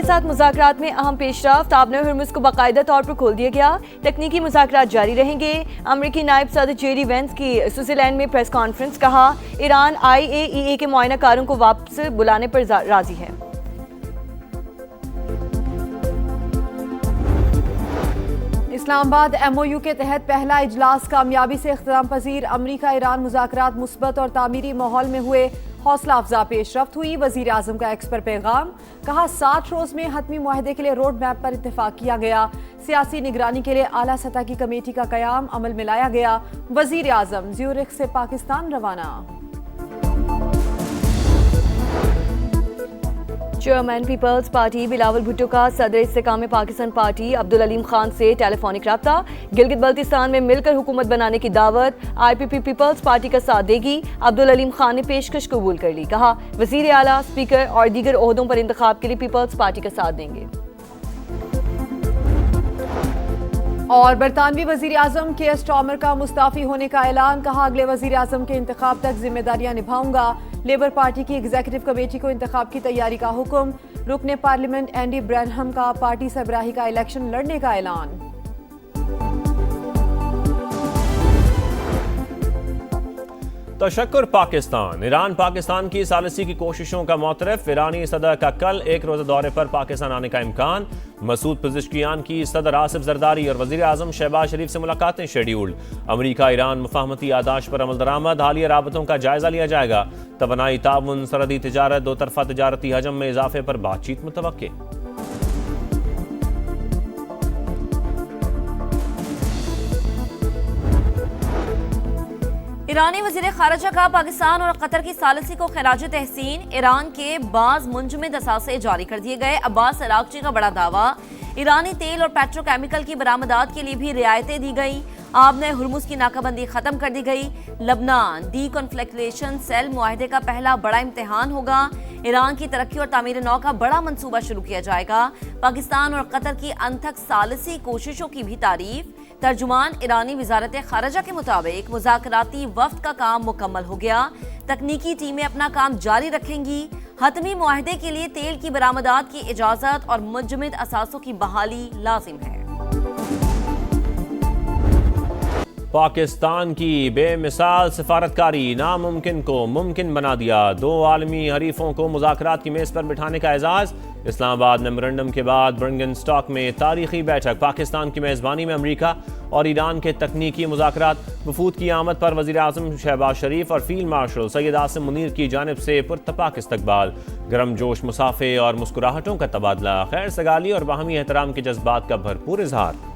के साथ मुज़ाकरात में अहम पेशरफ्त। आबने हुर्मुज़ को बाकायदा तौर पर खोल दिया गया। तकनीकी मुज़ाकरात जारी रहेंगे। अमरीकी नायब सदर जेडी वेंस की स्विट्ज़रलैंड में प्रेस कॉन्फ्रेंस। कहा ईरान IAEA के मुआयनाकारों को वापस बुलाने पर राजी है। इस्लामाबाद MOU के तहत पहला इजलास कामयाबी से इख्तिताम पजीर। अमरीका ईरान मुज़ाकरात मुस्बत और तामीरी माहौल में हुए। हौसला अफजा पेशरफ्त हुई। वज़ीर आज़म का एक्स पर पैगाम। कहा 60 रोज़ में हतमी मुआहदे के लिए रोड मैप पर इत्तेफाक किया गया। सियासी निगरानी के लिए आला सतह की कमेटी का क़याम अमल में लाया गया। वज़ीर आज़म ज़्यूरिख से पाकिस्तान रवाना। Chairman Peoples Party Bilawal Bhutto का सदर इस्तेकाम पाकिस्तान पार्टी अब्दुल अलीम खान से टेलीफोनिक रब्ता। गिलगित बल्तिस्तान में मिलकर हुकूमत बनाने की दावत। IPP पीपल्स पार्टी का साथ देगी। अब्दुल अलीम खान ने पेशकश कबूल कर ली। कहा वजीर आला, स्पीकर और दीगर ओहदों पर इंतखाब के लिए पीपल्स पार्टी का साथ देंगे। और बरतानवी वजीर आजम KS स्टार्मर का मुस्ताफी होने का ऐलान। कहा अगले वजीर आजम के इंतखाब तक जिम्मेदारियां निभाऊंगा। लेबर पार्टी की एग्जीक्यूटिव कमेटी को इंतखाब की तैयारी का हुक्म। रुकने पार्लियामेंट एंडी ब्रैनहम का पार्टी सरबराही का इलेक्शन लड़ने का ऐलान। तशक्कुर पाकिस्तान। ईरान पाकिस्तान की सालिसी की कोशिशों का मोतरफ। ईरानी सदर का कल एक रोज़ा दौरे पर पाकिस्तान आने का इम्कान। मसूद पज़िश्कियान की सदर आसिफ जरदारी और वज़ीर आज़म शहबाज शरीफ से मुलाकातें शेड्यूल्ड। अमरीका ईरान मुफाहमती आदाश पर अमल दरामद। हालिया राबतों का जायजा लिया जाएगा। तवानाई ताउन, सरहदी तिजारत, दो तरफा तिजारती हजम में इजाफे पर बातचीत मुतवक्के। ईरानी वज़ीर ख़ारिजा का पाकिस्तान और कतर की सालिसी को खराज तहसीन। ईरान के बाज़ मुंजमद असासे जारी कर दिए गए। अब्बास अरागची का बड़ा दावा। ईरानी तेल और पेट्रोकेमिकल की बरामदात के लिए भी रियायतें दी गई। आबने हुर्मुज़ की नाकाबंदी खत्म कर दी गई। लबनान डीकॉन्फ्लिक्टेशन सेल मुआहदे का पहला बड़ा इम्तिहान होगा। ईरान की तरक्की और तामीर नौ का बड़ा मंसूबा शुरू किया जाएगा। पाकिस्तान और कतर की अनथक सालिसी कोशिशों की भी तारीफ। तर्जुमान ईरानी वजारत खारजा के मुताबिक मुज़ाकराती वफ्द का काम मुकम्मल हो गया। तकनीकी टीमें अपना काम जारी रखेंगी। हतमी मुआहदे के लिए तेल की बरामदात की इजाज़त और मुंजमद असासों की बहाली लाजिम है। पाकिस्तान की बेमिसाल सिफारतकारी नामुमकिन को मुमकिन बना दिया। दो आलमी हरीफों को मुज़ाकरात की मेज़ पर बिठाने का एजाज़। इस्लामाबाद मेमोरेंडम के बाद बर्गनस्टॉक में तारीखी बैठक। पाकिस्तान की मेज़बानी में अमरीका और ईरान के तकनीकी मुज़ाकरात। वफूद की आमद पर वज़ीर आज़म शहबाज शरीफ और फील्ड मार्शल सैयद आसिम मुनीर की जानिब से पुरतपाक इस्तकबाल। गर्म जोश मुसाफे और मुस्कुराहटों का तबादला। खैर सगाली और बाहमी एहतराम के जज्बात का भरपूर इजहार।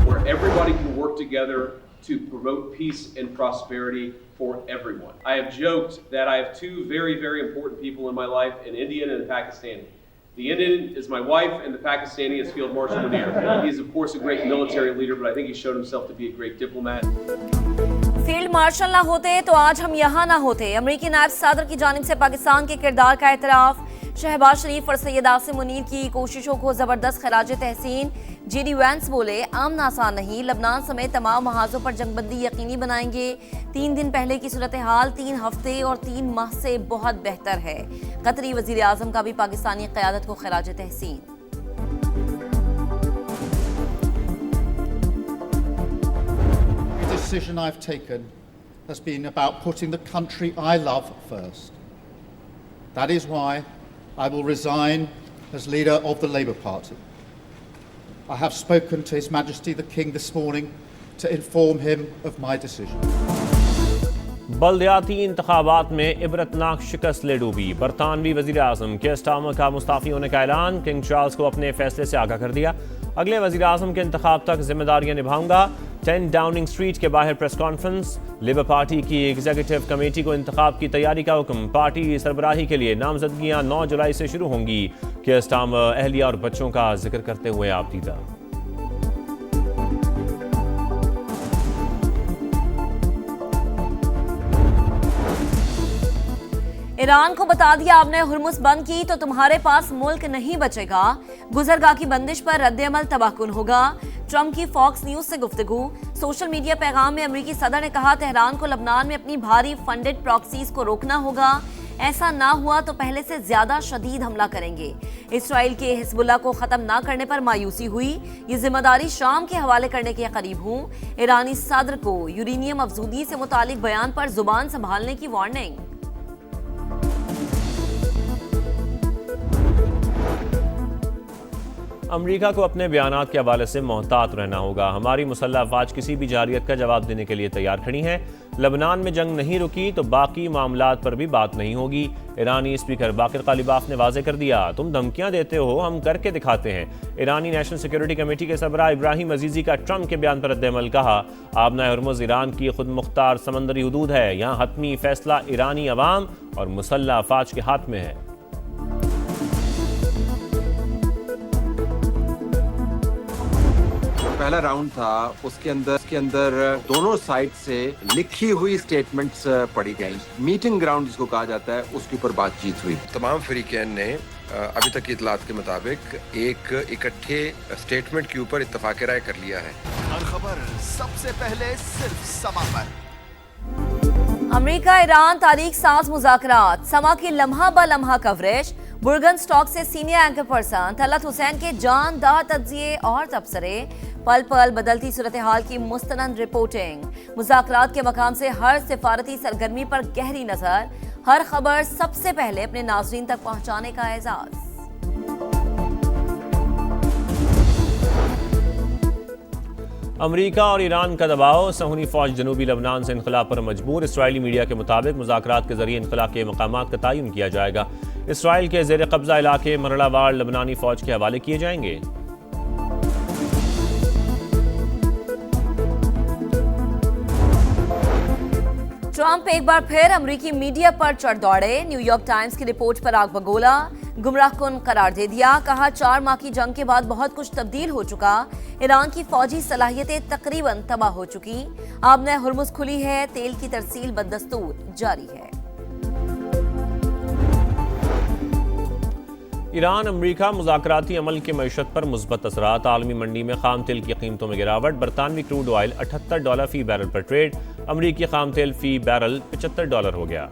Where everybody can work together to promote peace and prosperity for everyone. I have joked that I have two very, very important people in my life, an Indian and a Pakistani. The Indian is my wife and the Pakistani is Field Marshal Munir. He is of course a great military leader, but I think he showed himself to be a great diplomat. Field marshal ना होते तो आज हम यहाँ ना होते। अमरीकी नायब सदर की जानिब से पाकिस्तान के किरदार का एतराफ़। शहबाज शरीफ और सैयद आसिम मुनीर की कोशिशों को ज़बरदस्त खराज तहसीन। जेडी वैंस बोले आमना आसान नहीं, लबनान समेत तमाम महाजों पर जंगबंदी यकीनी बनाएंगे। 3 दिन पहले की सूरत हाल 3 हफ्ते और 3 माह से बहुत बेहतर है। कतरी वज़ीर आज़म का भी पाकिस्तानी क़यादत को खराज तहसीन। The decision I've taken has been about putting the country I love first. That is why I will resign as leader of the Labour Party. I have spoken to His Majesty the King this morning to inform him of my decision. बल्दियाती इंतखाबात में इबरतनाक शिकस्त ले डूबी। बरतानवी वज़ीर आज़म KS Starmer का Mustafi होने का ऐलान। किंग चार्ल्स को अपने फैसले से आगाह कर दिया। अगले वज़ीर आज़म के इंतखाब तक जिम्मेदारियां निभाऊंगा। 10 डाउनिंग स्ट्रीट के बाहर प्रेस कॉन्फ्रेंस। लेबर पार्टी की एग्जीक्यूटिव कमेटी को इंतखाब की तैयारी का हुक्म। पार्टी सरबराही के लिए नामजदगियां 9 जुलाई से शुरू होंगी। KS स्टार्मर अहलिया और बच्चों का जिक्र करते हुए आप दीदा। ईरान को बता दिया आपने हुर्मुज़ बंद की तो तुम्हारे पास मुल्क नहीं बचेगा। गुजरगाह की बंदिश पर रद्द-ए-अमल तबाहकुन होगा। ट्रंप की फॉक्स न्यूज से गुफ्तगू। सोशल मीडिया पैगाम में अमरीकी सदर ने कहा तेहरान को लबनान में अपनी भारी फंडेड प्रॉक्सीज को रोकना होगा। ऐसा ना हुआ तो पहले से ज्यादा शदीद हमला करेंगे। इसराइल के हिजबुल्लाह को खत्म ना करने पर मायूसी हुई, ये जिम्मेदारी शाम के हवाले करने के करीब हूं। ईरानी सदर को यूरेनियम अफजूदी से मुतालिक बयान पर जुबान संभालने की वार्निंग। अमरीका को अपने बयानात के हवाले से मोहतात रहना होगा। हमारी मुसल्लह अफवाज किसी भी जारियत का जवाब देने के लिए तैयार खड़ी हैं। लबनान में जंग नहीं रुकी तो बाकी मामलात पर भी बात नहीं होगी। ईरानी स्पीकर बाकिर कालिबाफ ने वाजे कर दिया, तुम धमकियां देते हो, हम करके दिखाते हैं। ईरानी नेशनल सिक्योरिटी कमेटी के सरबराह इब्राहिम अजीजी का ट्रंप के बयान पर रद्द-ए-अमल। कहा, आबना हुर्मुज़ ईरान की खुद मुख्तार समंदरी हुदूद है, यहाँ हतमी फैसला ईरानी अवाम और मुसल्लह अफवाज के हाथ में है। पहला राउंड था, उसके अंदर दोनों साइड से लिखी हुई स्टेटमेंट्स पढ़ी गई। मीटिंग ग्राउंड जिसको कहा जाता है, उसके ऊपर बातचीत हुई। तमाम फरीकैन ने अभी तक की इतलात के मुताबिक एक इकट्ठे स्टेटमेंट के ऊपर इत्तफाक राय कर लिया है। हर खबर सबसे पहले सिर्फ समा पर। अमेरिका ईरान तारीख साज मुज़ाकरात, समा की लम्हा ब लम्हा कवरेज। बुर्गन स्टॉक से senior anchor person Talat Hussain के जानदार तज्जिए और तबसरे। पल पल बदलती सूरत हाल की मुस्तनद रिपोर्टिंग। मुज़ाकरात के मकाम से हर सिफारती सरगर्मी पर गहरी नजर। हर खबर सबसे पहले अपने नाज़रीन तक पहुंचाने का एजाज। अमरीका और ईरान का दबाव, सहूनी फौज जनूबी लबनान से इनखला पर मजबूर। इसराइली मीडिया के मुताबिक मुज़ाकरात के जरिए इनखला के मकामात का तयन किया जाएगा। इसराइल के जेर कब्जा इलाके मरड़ावार लबनानी फौज के हवाले किए जाएंगे। ट्रंप एक बार फिर अमेरिकी मीडिया पर चढ़ दौड़े। न्यूयॉर्क टाइम्स की रिपोर्ट पर आग बगोला, गुमराहकुन करार दे दिया। कहा, 4 माह की जंग के बाद बहुत कुछ तब्दील हो चुका। ईरान की फौजी सलाहियतें तकरीबन तबाह हो चुकी। आबना हुर्मुज़ खुली है, तेल की तरसील बदस्तूर जारी है। ईरान अमरीका मुज़ाकराती अमल के मईशत पर मुस्बत असरात। आलमी मंडी में खाम तेल की कीमतों में गिरावट। बरतानवी क्रूड ऑयल $78 फी बैरल पर ट्रेड। अमरीकी खाम तेल फी बैरल $75 हो गया।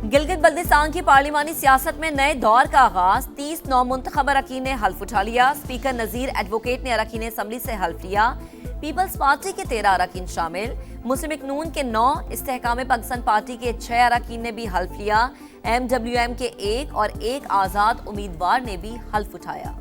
गिलगित बल्तिस्तान की पार्लिमानी सियासत में नए दौर का आगाज। 30 नौमुंतखब अरकान ने हल्फ उठा लिया। स्पीकर नजीर एडवोकेट ने अरकान असम्बली से हल्फ लिया। पीपल्स पार्टी के 13 अरकान शामिल। मुस्लिम लीग नून के 9, इस्तेहकाम पाकिस्तान पार्टी के 6 अरकान ने भी हल्फ लिया। MWM के 1 और 1 आजाद उम्मीदवार ने भी हल्फ उठाया।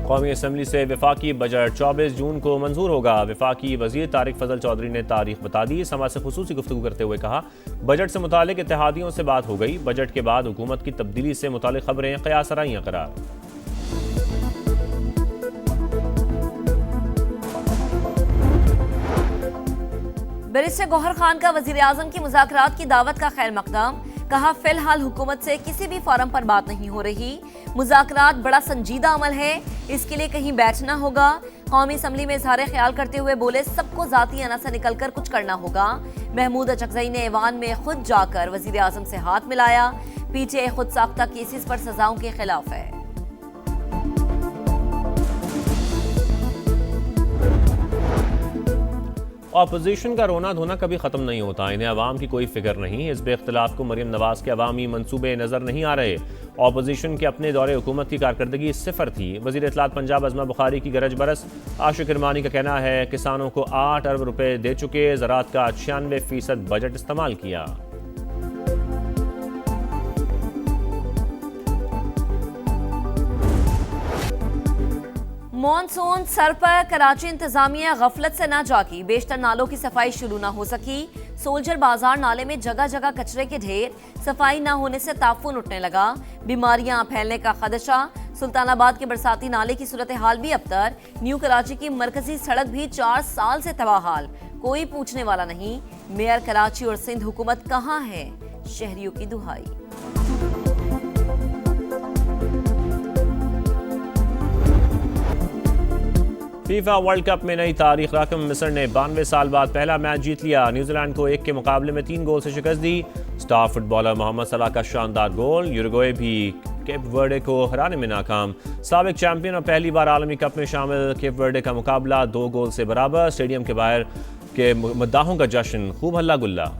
कौमी असम्बली से वफाकी बजट 24 जून को मंजूर होगा। वफाकी वजीर तारिक फजल चौधरी ने तारीख बता दी। समा से खुसूसी गुफ्तगू करते हुए कहा, बजट से मुतालिक इत्तेहादियों से बात हो गई। बजट के बाद हुकूमत की तब्दीली से मुतालिक खबरें क़यास आराइयां करार। बैरिस्टर गौहर खान का वजीर आजम की मुज़ाकरात की दावत का खैर मकदम। कहा, फिलहाल हुकूमत से किसी भी फॉरम पर बात नहीं हो रही। मुज़ाकरात बड़ा संजीदा अमल है, इसके लिए कहीं बैठना होगा। कौमी असम्बली में इजहार ख्याल करते हुए बोले, सबको जाती अना से निकलकर कुछ करना होगा। महमूद अचकजई ने ऐवान में खुद जाकर वजीर आजम से हाथ मिलाया। पीटीआई खुद साख्ता केसेस पर सजाओं के खिलाफ है। अपोजिशन का रोना धोना कभी ख़त्म नहीं होता। इन्हें अवाम की कोई फिक्र नहीं। हिज़्ब इख्तिलाफ को मरियम नवाज के अवामी मनसूबे नज़र नहीं आ रहे। अपोजिशन के अपने दौरे हुकूमत की कारकर्दगी सिफर थी। वज़ीर इत्तलात पंजाब अज़मा बुखारी की गरज बरस। आशिक इरमानी का कहना है, किसानों को 8 अरब रुपए दे चुके, ज़राअत का 96% बजट इस्तेमाल किया। मॉनसून सर पर, कराची इंतजामिया गफलत से न जागी। बेशतर नालों की सफाई शुरू न हो सकी। सोल्जर बाजार नाले में जगह जगह कचरे के ढेर। सफाई न होने से ताफुन उठने लगा। बीमारियां फैलने का खदशा। सुल्तानाबाद के बरसाती नाले की सूरत हाल भी अबतर। न्यू कराची की मरकजी सड़क भी 4 साल से तबाहाल। कोई पूछने वाला नहीं। मेयर कराची और सिंध हुकूमत कहाँ है, शहरियों की दुहाई। फीफा वर्ल्ड कप में नई तारीख रकम। मिस्र ने 92 साल बाद पहला मैच जीत लिया। न्यूजीलैंड को 1 के मुकाबले में 3 गोल से शिकस्त दी। स्टार फुटबॉलर मोहम्मद सलाह का शानदार गोल। यूरुग्वे भी केप वर्डे को हराने में नाकाम। साबिक चैंपियन और पहली बार आलमी कप में शामिल केप वर्डे का मुकाबला 2 गोल से बराबर। स्टेडियम के बाहर के मद्दाहों का जश्न, खूब हल्ला गुल्ला।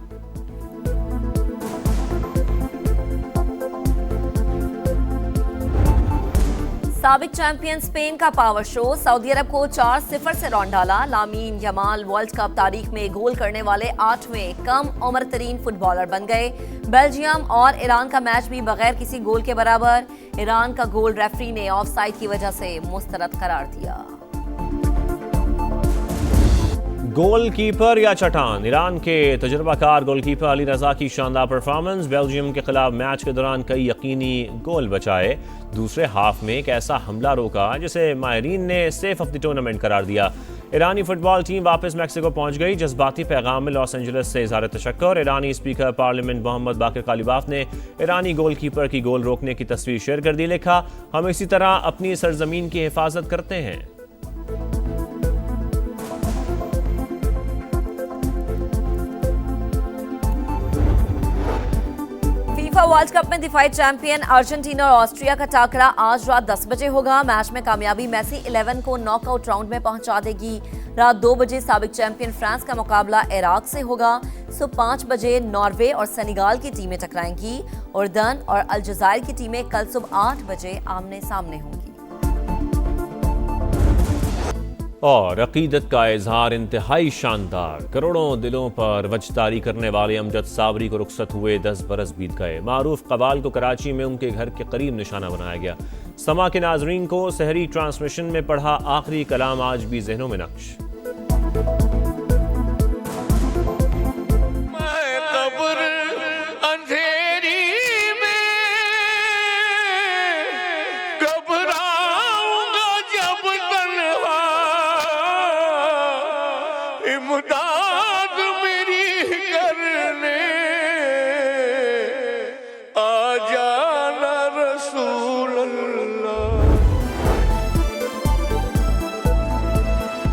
साबिक चैंपियन स्पेन का पावर शो, सऊदी अरब को 4-0 से रौंद डाला। लामीन यमाल वर्ल्ड कप तारीख में गोल करने वाले 8वें कम उम्र तरीन फुटबॉलर बन गए। बेल्जियम और ईरान का मैच भी बगैर किसी गोल के बराबर। ईरान का गोल रेफरी ने ऑफसाइड की वजह से मुस्तरद करार दिया। गोलकीपर या चट्टान, ईरान के तजुर्बाकार गोलकीपर अली रजा की शानदार परफॉर्मेंस। बेल्जियम के खिलाफ मैच के दौरान कई यकीनी गोल बचाए। दूसरे हाफ में एक ऐसा हमला रोका जिसे माहिरीन ने सेफ ऑफ द टूर्नामेंट करार दिया। ईरानी फुटबॉल टीम वापस मैक्सिको पहुंच गई। जज्बाती पैगाम में लॉस एंजलिस से इज़हार तशक्कुर। ईरानी स्पीकर पार्लियामेंट मोहम्मद बाकिर कालिबाफ ने ईरानी गोलकीपर की गोल रोकने की तस्वीर शेयर कर दी। लिखा, हम इसी तरह अपनी सरजमीन की हिफाजत करते हैं। फीफा वर्ल्ड कप में दिफाई चैंपियन अर्जेंटीना और ऑस्ट्रिया का टाकरा आज रात 10 बजे होगा। मैच में कामयाबी मेसी 11 को नॉकआउट राउंड में पहुंचा देगी। रात 2 बजे साबिक चैंपियन फ्रांस का मुकाबला इराक से होगा। सुबह 5 बजे नॉर्वे और सेनेगाल की टीमें टकराएंगी। उर्दन और अलजायर की टीमें कल सुबह 8 बजे आमने सामने होंगी। और अकीदत का इजहार इंतहाई शानदार। करोड़ों दिलों पर वजदारी करने वाले अमजद साबरी को रुखसत हुए 10 बरस बीत गए। मारूफ कबाल को कराची में उनके घर के करीब निशाना बनाया गया। समा के नाजरीन को सहरी ट्रांसमिशन में पढ़ा आखिरी कलाम आज भी जहनों में नक्श। मुदा